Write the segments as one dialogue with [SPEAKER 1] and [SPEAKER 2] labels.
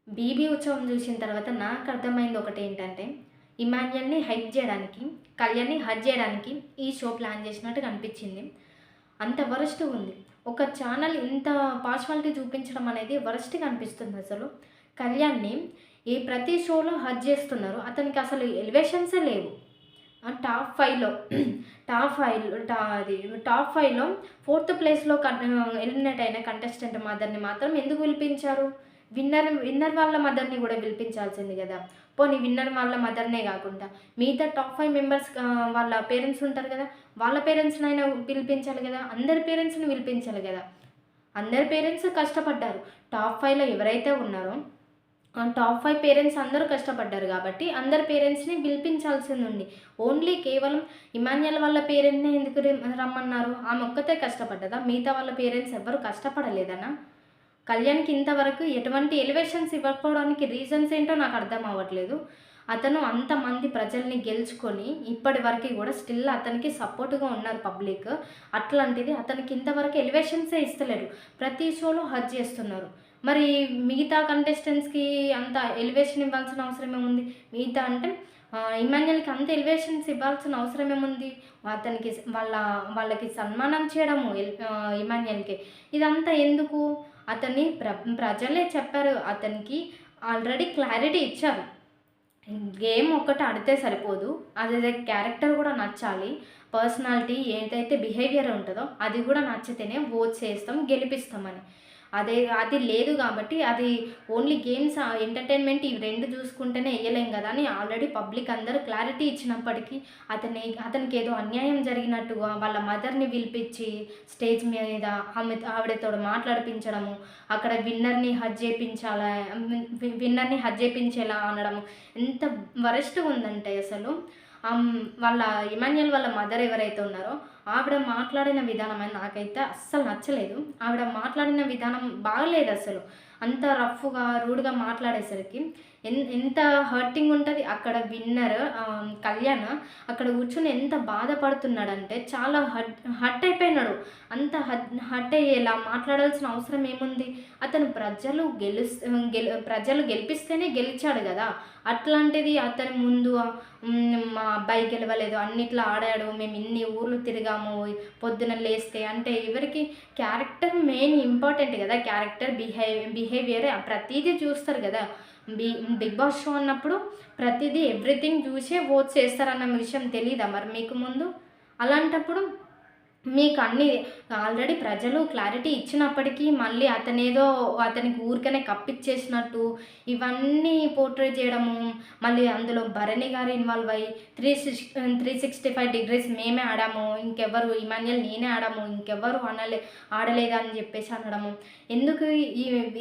[SPEAKER 1] 'BB ఉత్సవం' చూసిన తర్వాత నాకు అర్థమైంది ఒకటేంటంటే, ఇమాన్యుయల్‌ని హైప్ జేయడానికి, కళ్యాణ్‌ని హర్ట్ జేయడానికి ఈ షో ప్లాన్ చేసినట్టుగా అనిపిచ్చింది. అంత వరస్ట్‌గుంది. ఒక ఛానల్ ఇంత పార్షియాలిటీ చూపించడం అనేది వరస్ట్‌గా అనిపిస్తుందసలు. కళ్యాణ్‌ని ప్రతి షోలో హర్ట్ జేస్తున్నారు. అతనికి అసలు ఎలివేషన్సే లేవు. టాప్ 5లో టాప్ 5 అది టాప్ 5లో ఫోర్త్ ప్లేస్‌లో ఎలిమినేట్ అయిన కంటెస్టెంట్ మదర్‌ని మాత్రం ఎందుకు పిలిపించారు? విన్నర్ వాళ్ళ మదర్‌ని గూడా పిలిపించాల్సింది గదా! పోనీ విన్నర్ వాళ్ళ మదర్‌నే గాకుండా మిగతా టాప్ 5 మెంబర్స్ వాళ్ళ పేరెంట్స్ ఉంటారు గదా! వాళ్ళ పేరెంట్స్‌నైనా పిలిపించాలి గదా! అందరి పేరెంట్స్‌ని పిలిపించాలి గదా! అందరి పేరెంట్స్ కష్టపడ్డారు. టాప్ 5లో ఎవరైతే ఉన్నారో టాప్ 5 పేరెంట్స్ అందరూ కష్టపడ్డారు గాబట్టి, అందరి పేరెంట్స్‌ని పిలిపించాల్సిందుంది. ఓన్లీ కేవలం ఇమాన్యుయల్ వాళ్ళ పేరెంట్‌నే ఎందుకు రమ్మన్నారు? ఆమె ఒక్కతే కష్టపడ్డదా? మిగతా వాళ్ళ పేరెంట్స్ ఎవ్వరు కష్టపడలేదనా? కళ్యాణ్‌కి ఇంతవరకు ఎటువంటి ఎలివేషన్స్ ఇవ్వకపోవడానికి రీజన్స్ ఏంటో నాకు అర్థం అవ్వట్లేదు. అతను అంతమంది ప్రజల్ని గెలుచుకొని ఇప్పటి వరకి గూడా స్టిల్ అతనికి సపోర్ట్‌గా ఉన్నారు పబ్లిక్. అట్లాంటిది అతనికి ఇంతవరకు ఎలివేషన్సే ఇస్తలేరు. ప్రతి షోలో హర్ట్ చేస్తున్నారు. మరి మిగతా కంటెస్టెంట్స్‌కి అంత ఎలివేషన్ ఇవ్వాల్సిన అవసరం ఏముంది? మిగతా అంటే ఇమాన్యుయల్‌కి అంత ఎలివేషన్స్ ఇవ్వాల్సిన అవసరం ఏముంది? అతనికి వాళ్ళకి సన్మానం చేయడము ఇమాన్యుయల్‌కి. ఇదంతా ఎందుకు? అతన్ని ప్రజలే చెప్పారు. అతనికి ఆల్రెడీ క్లారిటీ ఇచ్చారు. గేమ్ ఒక్కటి ఆడితే సరిపోదు. అదే క్యారెక్టర్ గూడా నచ్చాలి. పర్సనాలిటీ ఏదైతే బిహేవియర్ ఉంటదో అది గూడా నచ్చితేనే ఓట్స్ ఏస్తాం, గెలిపిస్తామని. అది లేదు గాబట్టి అది ఓన్లీ గేమ్స్, ఎంటర్‌టైన్‌మెంట్ ఇవి 2 జూసుకుంటేనే ఎయ్యలేం గదా! అని ఆల్రెడీ పబ్లిక్ అందరూ క్లారిటీ ఇచ్చినప్పటికీ అతనికేదో అన్యాయం జరిగినట్టుగా వాళ్ళ మదర్‌ని పిలిపిచ్చి స్టేజ్ మీద ఆవిడతోటి మాట్లాడిపించడము, అక్కడ విన్నర్‌ని హర్ట్ జేపించేలా అనడము. ఎంత వరస్ట్‌గుందంటే అసలు వాళ్ళ ఇమాన్యుయల్ వాళ్ళ మదర్ ఎవరైతే ఉన్నారో ఆవిడ మాట్లాడిన విధానం అని నాకైతే అస్సలు నచ్చలేదు. ఆవిడ మాట్లాడిన విధానం బాగాలేదసలు. అంత రఫ్‌గా, రూడ్‌గా మాట్లాడేసరికి ఎంత హర్టింగ్ ఉంటది. అక్కడ విన్నర్ కళ్యాణ్ అక్కడ కూర్చొని ఎంత బాధపడుతున్నాడంటే చాలా హర్ట్ అయిపోయినాడు. అంత హర్ట్ అయ్యేలా మాట్లాడాల్సిన అవసరం ఏముంది? అతను ప్రజలు గెలిపిస్తేనే గెలిచాడు గదా! అట్లాంటిది అతని ముందు మా అబ్బాయి గెలవలేదు, అన్నిట్లో ఆడాడు, మేము ఇన్ని ఊర్లు తిరిగాము పొద్దున లేస్తే అంటే ఎవరికి క్యారెక్టర్ మెయిన్ ఇంపార్టెంట్ గదా! క్యారెక్టర్ బిహేవియర్ ప్రతీదీ చూస్తారు గదా! బిగ్ బాస్ షో అన్నప్పుడు ప్రతీదీ ఎవ్రీథింగ్ జూసే ఓట్స్ ఏస్తారన్న విషయం తెలీదా మరి మీకు ముందు? అలాంటప్పుడు మీకు అన్నీ ఆల్రెడీ ప్రజలు క్లారిటీ ఇచ్చినప్పటికీ మళ్ళీ అతనికి ఊరికనే కప్పిచ్చేసినట్టు ఇవన్నీ పోర్ట్రే చేయడము, మళ్ళీ అందులో భరణి గారు ఇన్వాల్వ్ అయ్యి 365 డిగ్రీస్ మేమే ఆడాము, ఇంకెవ్వరు ఇమాన్యుయల్ నేనే ఆడాము, ఇంకెవ్వరు ఆడలేదని జెప్పేసి అనడము. ఎందుకు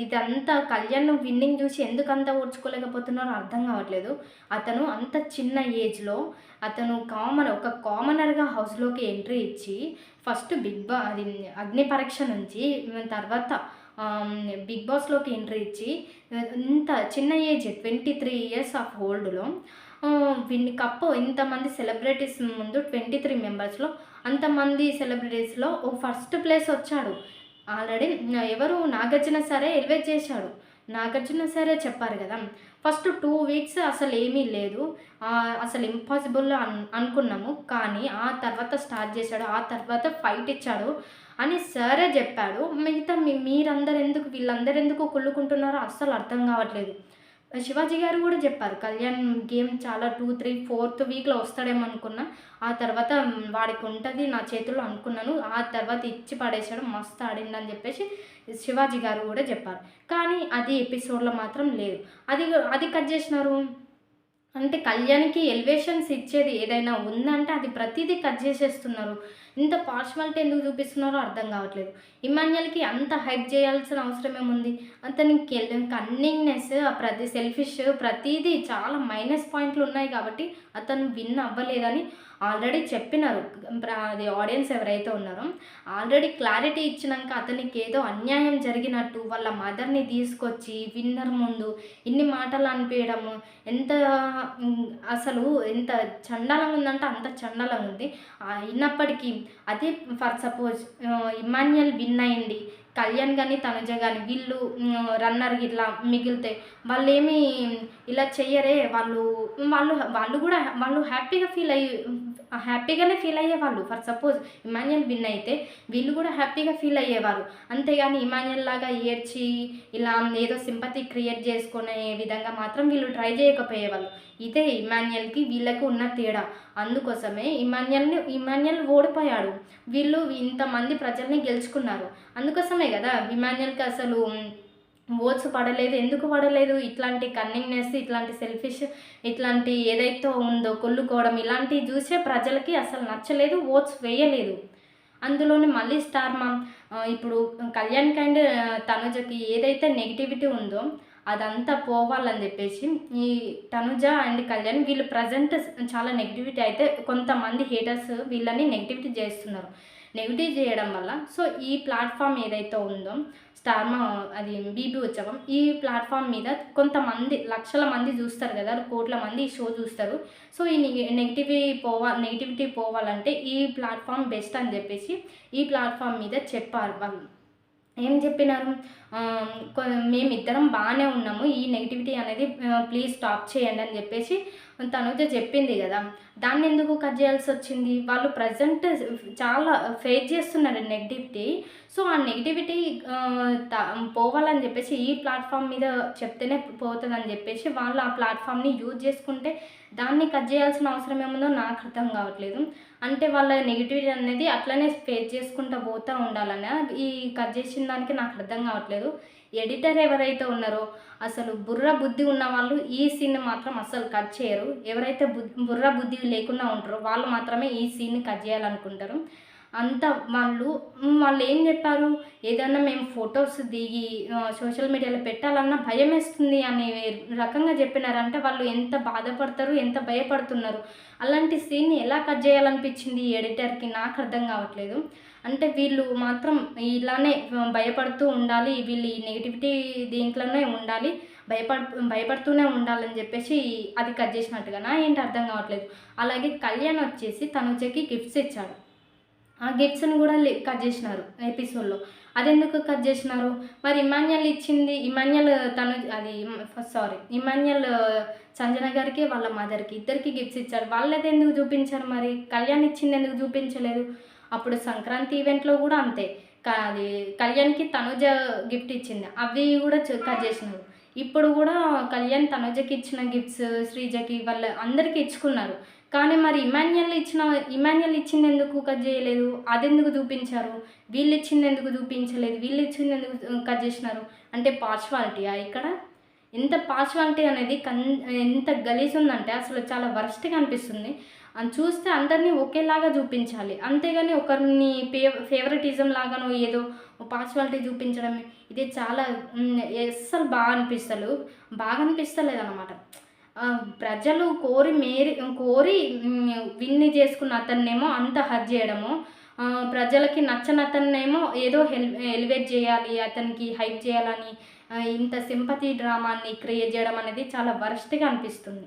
[SPEAKER 1] ఇదంతా కళ్యాణ్ విన్నింగ్ జూసి ఎందుకంత ఓర్చుకోలేకపోతున్నారో అర్థం గావట్లేదు. అతను అంత చిన్న ఏజ్‌లో ఒక కామనర్‌గా హౌస్‌లోకి ఎంట్రీ ఇచ్చి ఫస్ట్ అది అగ్ని పరీక్ష నుంచి తర్వాత బిగ్ బాస్‌లోకి ఎంట్రీ ఇచ్చి ఇంత చిన్న ఏజ్ 23 ఇయర్స్ ఆఫ్ ఓల్డ్‌లో కప్పు ఇంతమంది సెలబ్రిటీస్ ముందు 23 మెంబర్స్‌లో అంతమంది సెలబ్రిటీస్‌లో ఫస్ట్ ప్లేస్ వచ్చాడు. ఆల్రెడీ ఎవరు నాగార్జున సారే ఎలివేట్ చేశాడు. నాగార్జున సారే చెప్పారు గదా! ఫస్ట్ 2 వీక్స్ అసలేమీ లేదు. అసలు ఇంపాసిబుల్ అనుకున్నాము. కానీ ఆ తర్వాత స్టార్ట్ చేశాడు. ఆ తర్వాత ఫైట్ ఇచ్చాడు అని సారే జెప్పాడు. మిగతా వీళ్ళందరూ ఎందుకు కుళ్ళుకుంటున్నారో అస్సలు అర్థం గావట్లేదు. శివాజీ గారు గూడా జెప్పారు. కళ్యాణ్ గేమ్ చాలా 2, 3, ఫోర్త్ వీక్‌లో వస్తాడేమో అనుకున్నా. ఆ తర్వాత వాడికుంటది నా చేతుల్లో అనుకున్నాను. ఆ తర్వాత ఇచ్చి పడేశాడు. మస్తు ఆడిండని జెప్పేసి శివాజీ గారు గూడా జెప్పారు. కానీ అది ఎపిసోడ్‌లో మాత్రం లేదు. అది కట్ జేసినారు. అంటే కళ్యాణ్‌కి ఎలివేషన్స్ ఇచ్చేది ఏదైనా ఉందంటే అది ప్రతీదీ కట్ జేసేస్తున్నారు. ఇంత పార్షియాలిటీ ఎందుకు చూపిస్తున్నారో అర్థం గావట్లేదు. ఇమాన్యుయల్‌కి అంత హైప్ జేయాల్సిన అవసరం ఏముంది? అతనికి కన్నింగ్‌నెస్, సెల్ఫిష్ ప్రతీదీ చాలా మైనస్ పాయింట్లు ఉన్నాయి గాబట్టి అతను విన్ అవ్వలేదని ఆల్రెడీ చెప్పినారు. అది ఆడియన్స్ ఎవరైతే ఉన్నారో ఆల్రెడీ క్లారిటీ ఇచ్చినంక అతనికేదో అన్యాయం జరిగినట్టు వాళ్ళ మదర్‌ని తీసుకొచ్చి విన్నర్ ముందు ఇన్ని మాటలు అనిపియడము ఎంత అసలు ఎంత చండాలంగా ఉందంటే అంత చండాలంగా ఉంది. అయినప్పటికీ అదే ఫర్ సపోజ్ ఇమాన్యుయల్ విన్ అయ్యింది. కళ్యాణ్ గాని, తనుజ గాని వీళ్ళు రన్నర్ గిట్లా మిగిలితే వాళ్ళేమి ఇలా చెయ్యరే. వాళ్ళు వాళ్ళు వాళ్ళు గూడా వాళ్ళు హ్యాపీగానే ఫీల్ అయ్యేవాళ్ళు. ఫర్ సపోజ్ ఇమాన్యుయల్ విన్ అయితే వీళ్ళు కూడా హ్యాపీగా ఫీల్ అయ్యేవారు. అంతేగాని ఇమాన్యుయల్ లాగా ఏడ్చి ఇలా ఏదో సింపతి క్రియేట్ చేసుకునే విధంగా మాత్రం వీళ్ళు ట్రై చేయకపోయేవాళ్ళు. ఇదే ఇమాన్యుయల్‌కి వీళ్ళకి ఉన్న తేడా. అందుకోసమే ఇమాన్యుయల్ ఓడిపోయాడు. వీళ్ళు ఇంతమంది ప్రజల్ని గెలుచుకున్నారు. అందుకోసమే కదా ఇమాన్యుయల్‌కి అసలు ఓట్స్ పడలేదు. ఎందుకు పడలేదు? ఇట్లాంటి కన్నింగ్‌నెస్, ఇట్లాంటి సెల్ఫిష్, ఇట్లాంటి ఏదైతే ఉందో కుళ్ళుకోవడం ఇలాంటివి చూసే ప్రజలకి అసలు నచ్చలేదు. ఓట్స్ వేయలేదు. అందులోని మళ్ళీ ఇప్పుడు కళ్యాణ్‌కి అండ్ తనుజకి ఏదైతే నెగటివిటీ ఉందో అదంతా పోవాలని చెప్పేసి ఈ తనుజ అండ్ కళ్యాణ్ వీళ్ళు ప్రజెంట్ చాలా నెగటివిటీ అయితే కొంతమంది హేటర్స్ వీళ్ళని నెగటివిటీ చేస్తున్నారు. నెగటివ్ చేయడం వల్ల సో ఈ ప్లాట్ఫామ్ ఏదైతే ఉందో స్టార్మా అది బీబీ ఉత్సవం ఈ ప్లాట్ఫామ్ మీద కొంతమంది లక్షల మంది చూస్తారు కదా, కోట్ల మంది ఈ షో చూస్తారు. సో ఈ నెగిటివిటీ పోవాలంటే ఈ ప్లాట్ఫామ్ బెస్ట్ అని చెప్పేసి ఈ ప్లాట్ఫామ్ మీద చెప్పారు వాళ్ళు. ఏం చెప్పినారు? మేమిద్దరం బాగానే ఉన్నాము, ఈ నెగిటివిటీ అనేది ప్లీజ్ స్టాప్ చేయండి అని చెప్పేసి తనుజ చెప్పింది కదా. దాన్ని ఎందుకు కట్ చేయాల్సి వచ్చింది? వాళ్ళు ప్రజెంట్ చాలా ఫేస్ చేస్తున్నారు నెగిటివిటీ. సో ఆ నెగిటివిటీ పోవాలని చెప్పేసి ఈ ప్లాట్ఫామ్ మీద చెప్తేనే పోతుందని చెప్పేసి వాళ్ళు ఆ ప్లాట్ఫామ్ని యూజ్ చేసుకుంటే దాన్ని కట్ చేయాల్సిన అవసరం ఏముందో నాకు అర్థం కావట్లేదు. అంటే వాళ్ళ నెగిటివిటీ అనేది అట్లనే ఫేస్ చేసుకుంటూ పోతూ ఉండాలని ఈ కట్ చేసిన దానికి నాకు అర్థం కావట్లేదు. ఎడిటర్ ఎవరైతే ఉన్నారో అసలు బుద్ధి ఉన్న వాళ్ళు ఈ సీన్ని మాత్రం అస్సలు కట్ చేయరు. ఎవరైతే బుద్ధి లేకుండా ఉంటారో వాళ్ళు మాత్రమే ఈ సీన్ని కట్ చేయాలనుకుంటారు. వాళ్ళు ఏం చెప్పారు? ఏదన్నా మేము ఫొటోస్ దిగి సోషల్ మీడియాలో పెట్టాలన్నా భయం వేస్తుంది అనే రకంగా చెప్పినారంటే వాళ్ళు ఎంత బాధపడతారు, ఎంత భయపడుతున్నారు. అలాంటి సీన్ని ఎలా కట్ చేయాలనిపించింది ఎడిటర్కి నాకు అర్థం కావట్లేదు. అంటే వీళ్ళు మాత్రం ఇలానే భయపడుతూ ఉండాలి, వీళ్ళు ఈ నెగిటివిటీ దీంట్లోనే ఉండాలి, భయపడుతూనే ఉండాలని చెప్పేసి అది కట్ చేసినట్టుగానా ఏంటి అర్థం కావట్లేదు. అలాగే కళ్యాణ్ వచ్చేసి తనుజకి గిఫ్ట్స్ ఇచ్చాడు. ఆ గిఫ్ట్స్ని కూడా కట్ చేసినారు ఎపిసోడ్లో. అదెందుకు కట్ చేసినారు? మరి ఇమాన్యుయల్ సంజన గారికి వాళ్ళ మదర్కి ఇద్దరికి గిఫ్ట్స్ ఇచ్చారు. వాళ్ళది ఎందుకు చూపించారు? మరి కళ్యాణ్ ఇచ్చింది ఎందుకు చూపించలేదు? అప్పుడు సంక్రాంతి ఈవెంట్లో కూడా అంతే, అది కళ్యాణ్కి తనుజ గిఫ్ట్ ఇచ్చింది, అవి కూడా కట్ చేసినారు. ఇప్పుడు కూడా కళ్యాణ్ తనుజకి ఇచ్చిన గిఫ్ట్స్ శ్రీజకి వాళ్ళ అందరికీ ఇచ్చుకున్నారు. కానీ మరి ఇమాన్యుయల్ ఇచ్చింది ఎందుకు కట్ చేయలేదు? అదెందుకు చూపించారు? వీళ్ళు ఇచ్చింది ఎందుకు చూపించలేదు? వీళ్ళు ఇచ్చింది ఎందుకు కట్ చేసినారు? అంటే పార్షివాలిటీయా ఇక్కడ? ఎంత పార్షివాలిటీ అనేది ఎంత గలీజ్ ఉందంటే అసలు చాలా వరస్ట్గా అనిపిస్తుంది. అని చూస్తే అందరినీ ఒకేలాగా చూపించాలి, అంతేగాని ఒకరిని ఫేవరెటిజం లాగానో ఏదో పార్షివాలిటీ చూపించడం ఇది చాలా అస్సలు బాగా అనిపిస్తలేదు అనమాట. ప్రజలు కోరి విన్ చేసుకున్న అతన్నేమో అంత హర్ట్ చేయడము, ప్రజలకి నచ్చని అతన్నేమో ఏదో ఎలివేట్ చేయాలి, అతనికి హైప్ చేయాలని ఇంత సింపతి డ్రామాని క్రియేట్ చేయడం అనేది చాలా వరస్ట్గా అనిపిస్తుంది.